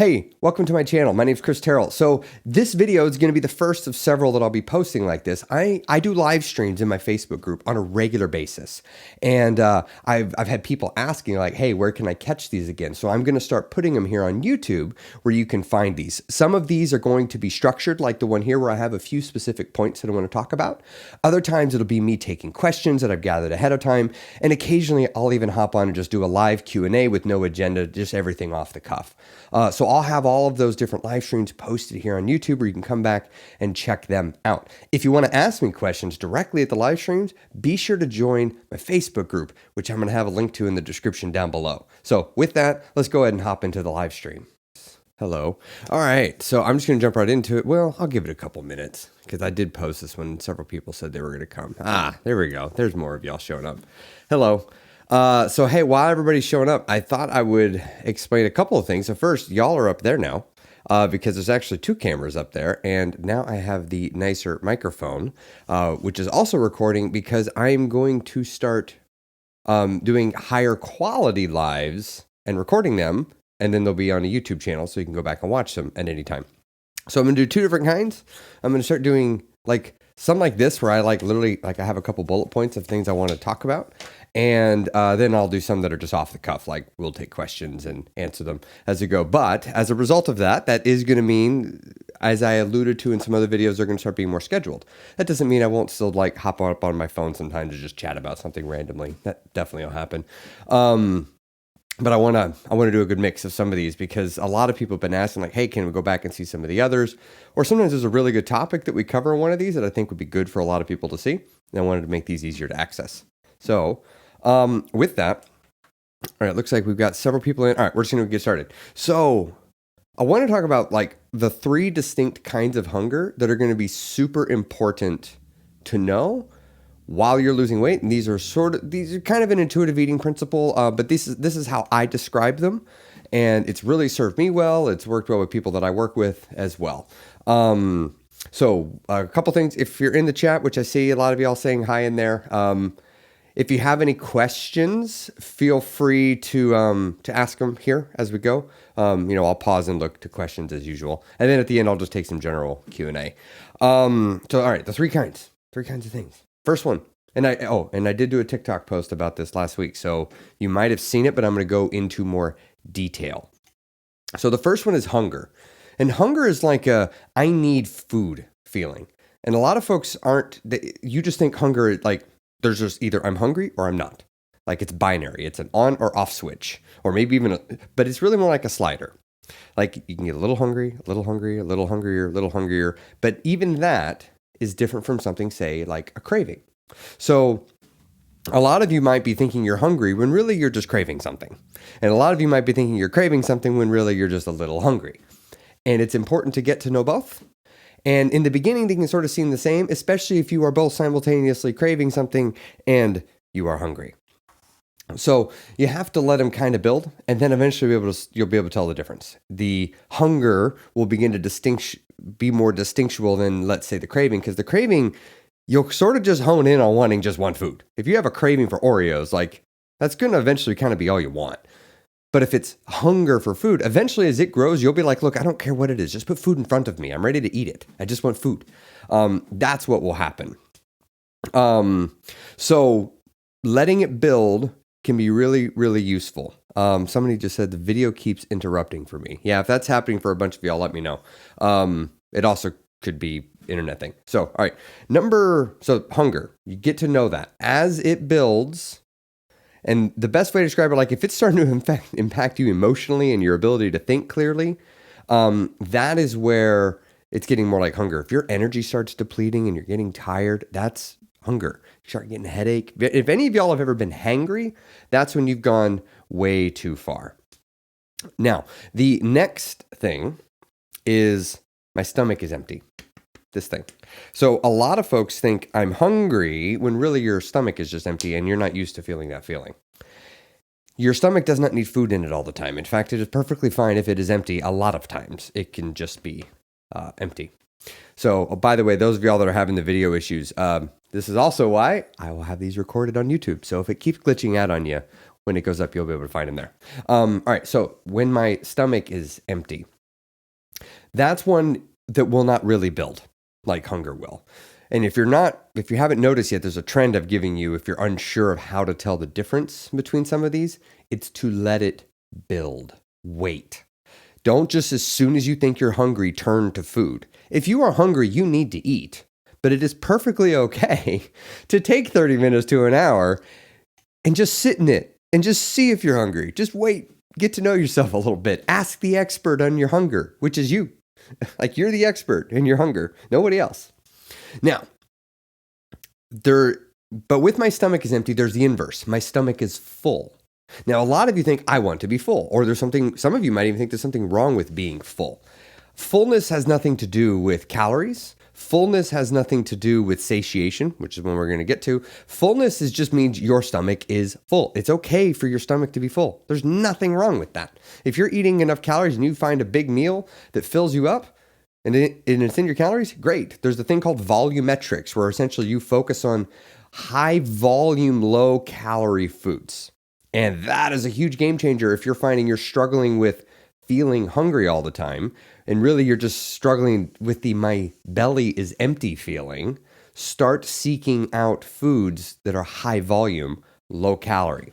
Hey, welcome to my channel. My name is Chris Terrell. So this video is going to be the first of several that I'll be posting like this. I do live streams in my Facebook group on a regular basis. And I've had people asking like, hey, where can I catch these again? So I'm going to start putting them here on YouTube where you can find these. Some of these are going to be structured like the one here where I have a few specific points that I want to talk about. Other times it'll be me taking questions that I've gathered ahead of time. And occasionally I'll even hop on and just do a live Q&A with no agenda, just everything off the cuff. So I'll have all of those different live streams posted here on YouTube where you can come back and check them out. If you want to ask me questions directly at the live streams, be sure to join my Facebook group, which I'm going to have a link to in the description down below. So with that, let's go ahead and hop into the live stream. Hello. All right. So I'm just going to jump right into it. Well, I'll give it a couple minutes because I did post this when several people said they were going to come. There we go. There's more of y'all showing up. Hello. So, hey, while everybody's showing up, I thought I would explain a couple of things. So first, y'all are up there now because there's actually two cameras up there. And now I have the nicer microphone, which is also recording because I'm going to start doing higher quality lives and recording them. And then they'll be on a YouTube channel so you can go back and watch them at any time. So I'm going to do two different kinds. I'm going to start doing like some like this where I literally I have a couple bullet points of things I want to talk about. And then I'll do some that are just off the cuff, like we'll take questions and answer them as we go. But as a result of that, that is going to mean, as I alluded to in some other videos, they're going to start being more scheduled. That doesn't mean I won't still like hop up on my phone sometimes to just chat about something randomly. That definitely will happen. But I want to do a good mix of some of these because a lot of people have been asking like, hey, can we go back and see some of the others? Or sometimes there's a really good topic that we cover in one of these that I think would be good for a lot of people to see. And I wanted to make these easier to access. So with that, all right, it looks like we've got several people in. All right, we're just going to get started. So I want to talk about like the three distinct kinds of hunger that are going to be super important to know while you're losing weight. And these are kind of an intuitive eating principle, but this is how I describe them. And it's really served me well. It's worked well with people that I work with as well. So a couple things, if you're in the chat, which I see a lot of y'all saying hi in there, if you have any questions, feel free to ask them here as we go. I'll pause and look to questions as usual. And then at the end, I'll just take some general Q&A. All right, the three kinds of things. First one, and I did do a TikTok post about this last week, so you might have seen it, but I'm going to go into more detail. So the first one is hunger. And hunger is like I need food feeling. And a lot of folks you just think hunger, like there's just either I'm hungry or I'm not. Like it's binary. It's an on or off switch, or maybe even, but it's really more like a slider. Like you can get a little hungry, a little hungry, a little hungrier, a little hungrier. But even that is different from something, say, like a craving. So a lot of you might be thinking you're hungry when really you're just craving something. And a lot of you might be thinking you're craving something when really you're just a little hungry. And it's important to get to know both. And in the beginning, they can sort of seem the same, especially if you are both simultaneously craving something and you are hungry. So you have to let them kind of build, and then eventually you'll be able to tell the difference. The hunger will begin to be more distinctual than, let's say, the craving, because the craving, you'll sort of just hone in on wanting just one food. If you have a craving for Oreos, like that's going to eventually kind of be all you want. But if it's hunger for food, eventually as it grows, you'll be like, look, I don't care what it is. Just put food in front of me. I'm ready to eat it. I just want food. That's what will happen. So letting it build can be really, really useful. Somebody just said the video keeps interrupting for me. Yeah, if that's happening for a bunch of y'all, let me know. It also could be internet thing. So, all right. Hunger, you get to know that as it builds. And the best way to describe it, like if it's starting to impact you emotionally and your ability to think clearly, that is where it's getting more like hunger. If your energy starts depleting and you're getting tired, that's hunger. You start getting a headache. If any of y'all have ever been hangry, that's when you've gone way too far. Now, the next thing is my stomach is empty. This thing. So a lot of folks think I'm hungry when really your stomach is just empty and you're not used to feeling that feeling. Your stomach does not need food in it all the time. In fact, it is perfectly fine if it is empty a lot of times. It can just be empty. So, by the way, those of y'all that are having the video issues, this is also why I will have these recorded on YouTube. So if it keeps glitching out on you, when it goes up, you'll be able to find them there. All right, so when my stomach is empty, That's one that will not really build like hunger will. And if you haven't noticed yet, there's a trend of giving you, if you're unsure of how to tell the difference between some of these, it's to let it build. Wait. Don't just as soon as you think you're hungry, turn to food. If you are hungry, you need to eat. But it is perfectly okay to take 30 minutes to an hour and just sit in it and just see if you're hungry. Just wait. Get to know yourself a little bit. Ask the expert on your hunger, which is you. Like you're the expert in your hunger, nobody else. Now, but with my stomach is empty, there's the inverse. My stomach is full. Now, a lot of you think I want to be full, or some of you might even think there's something wrong with being full. Fullness has nothing to do with calories. Fullness has nothing to do with satiation, which is one we're going to get to. Fullness just means your stomach is full. It's okay for your stomach to be full. There's nothing wrong with that. If you're eating enough calories and you find a big meal that fills you up, and it's in your calories, great. There's the thing called volumetrics, where essentially you focus on high volume, low calorie foods. And that is a huge game changer if you're finding you're struggling with feeling hungry all the time, and really you're just struggling with the my belly is empty feeling. Start seeking out foods that are high volume, low calorie.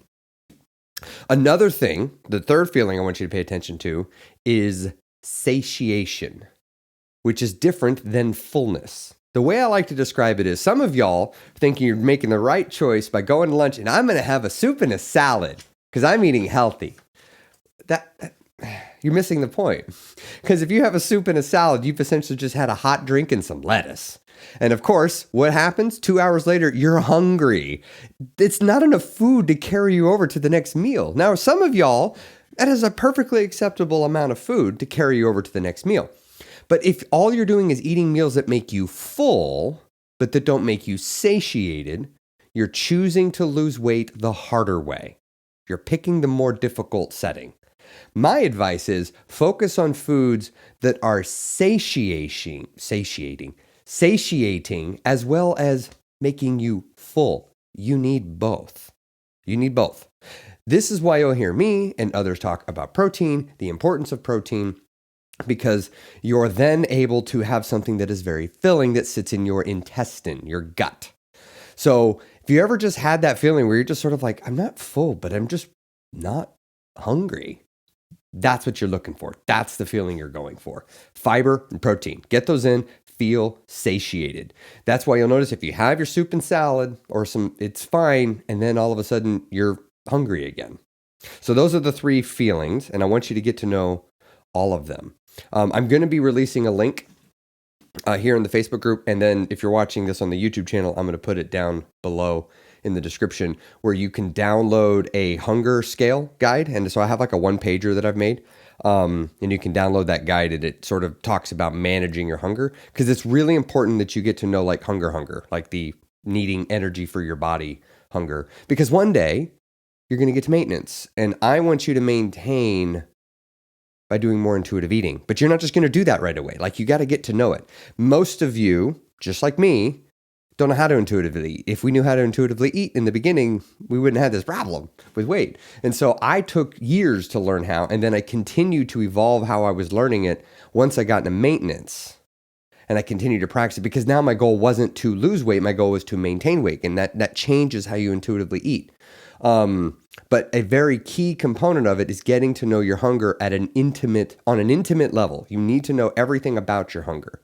Another thing, the third feeling I want you to pay attention to is satiation, which is different than fullness. The way I like to describe it is some of y'all thinking you're making the right choice by going to lunch and I'm going to have a soup and a salad because I'm eating healthy. You're missing the point. Because if you have a soup and a salad, you've essentially just had a hot drink and some lettuce. And of course, what happens? 2 hours later, you're hungry. It's not enough food to carry you over to the next meal. Now, some of y'all, that is a perfectly acceptable amount of food to carry you over to the next meal. But if all you're doing is eating meals that make you full, but that don't make you satiated, you're choosing to lose weight the harder way. You're picking the more difficult setting. My advice is focus on foods that are satiating, as well as making you full. You need both. This is why you'll hear me and others talk about protein, the importance of protein, because you're then able to have something that is very filling that sits in your intestine, your gut. So if you ever just had that feeling where you're just sort of like, I'm not full, but I'm just not hungry, that's what you're looking for. That's the feeling you're going for. Fiber and protein. Get those in, feel satiated. That's why you'll notice if you have your soup and salad or it's fine, and then all of a sudden you're hungry again. So those are the three feelings, and I want you to get to know all of them. I'm going to be releasing a link here in the Facebook group. And then if you're watching this on the YouTube channel, I'm going to put it down below in the description where you can download a hunger scale guide. And so I have like a one-pager that I've made. And you can download that guide and it sort of talks about managing your hunger, because it's really important that you get to know like hunger, like the needing energy for your body hunger, because one day you're going to get to maintenance. And I want you to maintain by doing more intuitive eating. But you're not just going to do that right away. Like you got to get to know it. Most of you, just like me, don't know how to intuitively eat. If we knew how to intuitively eat in the beginning, we wouldn't have this problem with weight. And so I took years to learn how, and then I continued to evolve how I was learning it once I got into maintenance. And I continued to practice it because now my goal wasn't to lose weight. My goal was to maintain weight. And that changes how you intuitively eat. But a very key component of it is getting to know your hunger on an intimate level. You need to know everything about your hunger.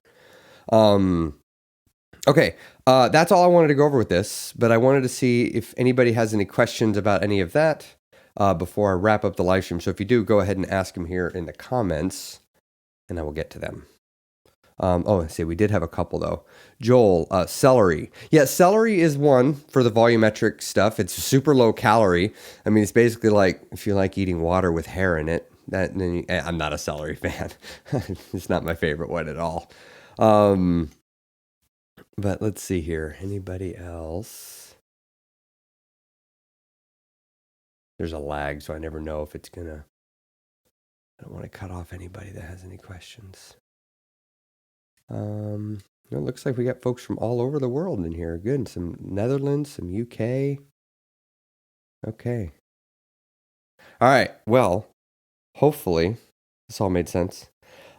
Okay, that's all I wanted to go over with this, but I wanted to see if anybody has any questions about any of that before I wrap up the live stream. So if you do, go ahead and ask them here in the comments, and I will get to them. Let's see, we did have a couple though. Joel, celery. Yeah, celery is one for the volumetric stuff. It's super low calorie. I mean, it's basically like if you like eating water with hair in it. I'm not a celery fan. It's not my favorite one at all. But let's see here. Anybody else? There's a lag, so I never know if it's gonna. I don't want to cut off anybody that has any questions. It looks like we got folks from all over the world in here. Good. Some Netherlands, some UK. Okay. All right. Well, hopefully this all made sense.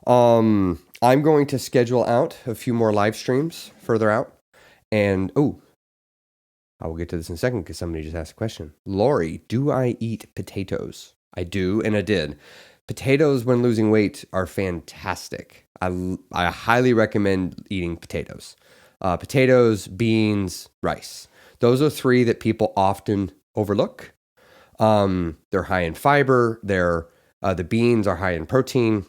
I'm going to schedule out a few more live streams further out. And, I will get to this in a second because somebody just asked a question. Lori, do I eat potatoes? I do, and I did. Potatoes when losing weight are fantastic. I highly recommend eating potatoes. Potatoes, beans, rice. Those are three that people often overlook. They're high in fiber. The beans are high in protein,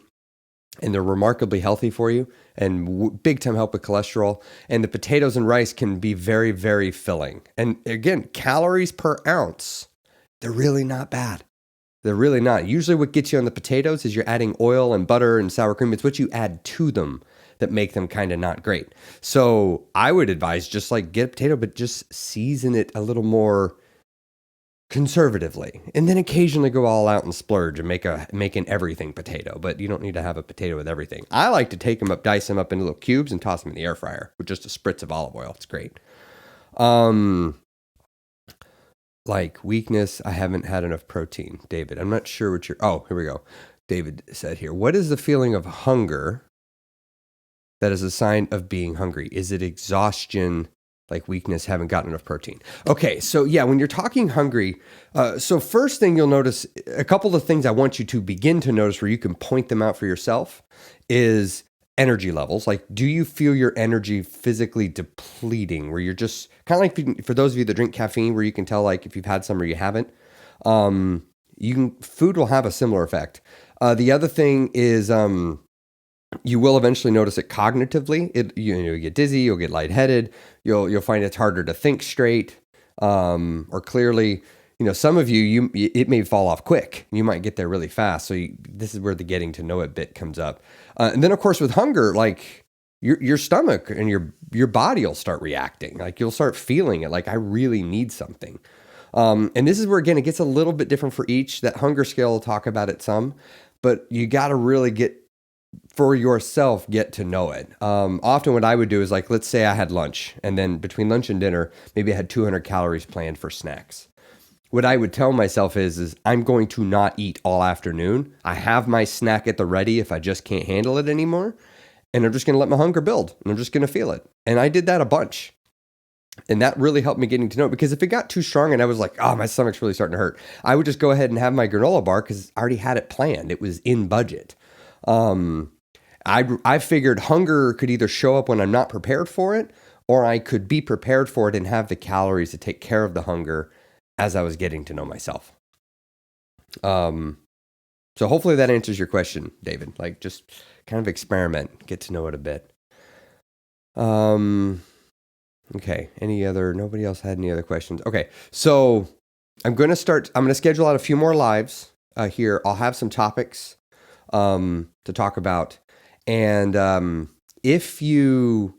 and they're remarkably healthy for you and big time help with cholesterol. And the potatoes and rice can be very, very filling. And again, calories per ounce, they're really not bad. They're really not. Usually what gets you on the potatoes is you're adding oil and butter and sour cream. It's what you add to them that make them kind of not great. So I would advise just like get a potato, but just season it a little more conservatively, and then occasionally go all out and splurge and make an everything potato. But you don't need to have a potato with everything. I like to take them up, dice them up into little cubes, and toss them in the air fryer with just a spritz of olive oil. It's great. Like weakness, I haven't had enough protein. David, I'm not sure what you're. Oh, here we go. David said here, what is the feeling of hunger that is a sign of being hungry? Is it exhaustion? Like weakness, haven't gotten enough protein. Okay, so yeah, when you're talking hungry, so first thing you'll notice, a couple of things I want you to begin to notice where you can point them out for yourself is energy levels. Like, do you feel your energy physically depleting, where you're just kind of like, for those of you that drink caffeine, where you can tell like if you've had some or you haven't, food will have a similar effect. The other thing is, you will eventually notice it cognitively. You get dizzy, you'll get lightheaded, you'll find it's harder to think straight or clearly. Some of you it may fall off quick. You might get there really fast. So this is where the getting to know it bit comes up. And then of course with hunger, like your stomach and your body will start reacting. Like you'll start feeling it. Like I really need something. And this is where again it gets a little bit different for each. That hunger scale will talk about it some, but you got to really get to know it. Often what I would do is like, let's say I had lunch and then between lunch and dinner, maybe I had 200 calories planned for snacks. What I would tell myself is I'm going to not eat all afternoon. I have my snack at the ready if I just can't handle it anymore. And I'm just going to let my hunger build and I'm just going to feel it. And I did that a bunch. And that really helped me getting to know it, because if it got too strong and I was like, oh, my stomach's really starting to hurt, I would just go ahead and have my granola bar because I already had it planned. It was in budget. I figured hunger could either show up when I'm not prepared for it, or I could be prepared for it and have the calories to take care of the hunger as I was getting to know myself. So hopefully that answers your question, David. Like just kind of experiment, get to know it a bit. Okay. Nobody else had any other questions? Okay. So I'm going to schedule out a few more lives here. I'll have some topics to talk about. And if you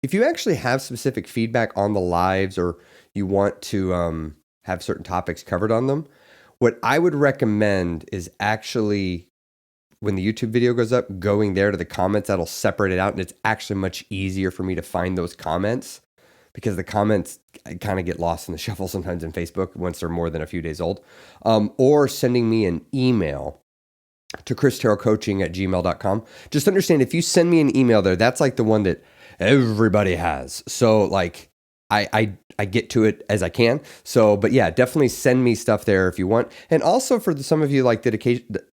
actually have specific feedback on the lives, or you want to have certain topics covered on them, what I would recommend is actually, when the YouTube video goes up, going there to the comments. That'll separate it out, and it's actually much easier for me to find those comments, because the comments kind of get lost in the shuffle sometimes in Facebook once they're more than a few days old. Or sending me an email to christerrellcoaching@gmail.com. Just understand, if you send me an email there, that's like the one that everybody has. So like I get to it as I can. So, but yeah, definitely send me stuff there if you want. And also for some of you, like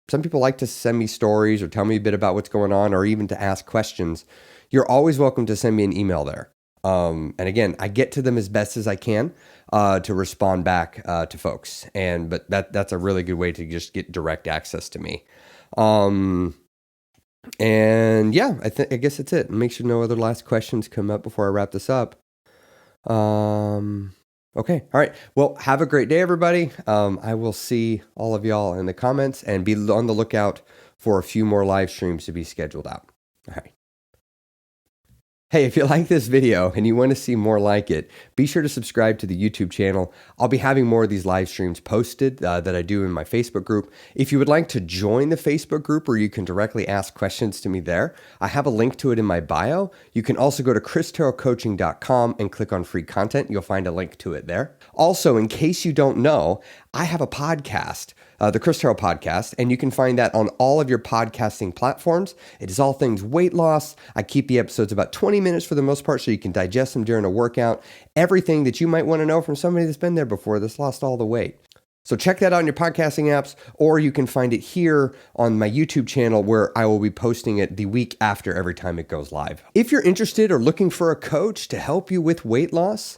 some people like to send me stories or tell me a bit about what's going on, or even to ask questions. You're always welcome to send me an email there. And again, I get to them as best as I can to respond back to folks. But that's a really good way to just get direct access to me. And yeah, I guess that's it. Make sure no other last questions come up before I wrap this up. Okay. All right. Well, have a great day, everybody. I will see all of y'all in the comments, and be on the lookout for a few more live streams to be scheduled out. All right. Hey, if you like this video and you want to see more like it, be sure to subscribe to the YouTube channel. I'll be having more of these live streams posted that I do in my Facebook group. If you would like to join the Facebook group where you can directly ask questions to me there, I have a link to it in my bio. You can also go to christerrellcoaching.com and click on free content. You'll find a link to it there. Also, in case you don't know, I have a podcast. the Chris Terrell Podcast, and you can find that on all of your podcasting platforms. It is all things weight loss. I keep the episodes about 20 minutes for the most part so you can digest them during a workout. Everything that you might want to know from somebody that's been there before, that's lost all the weight. So check that out in your podcasting apps, or you can find it here on my YouTube channel where I will be posting it the week after every time it goes live. If you're interested or looking for a coach to help you with weight loss,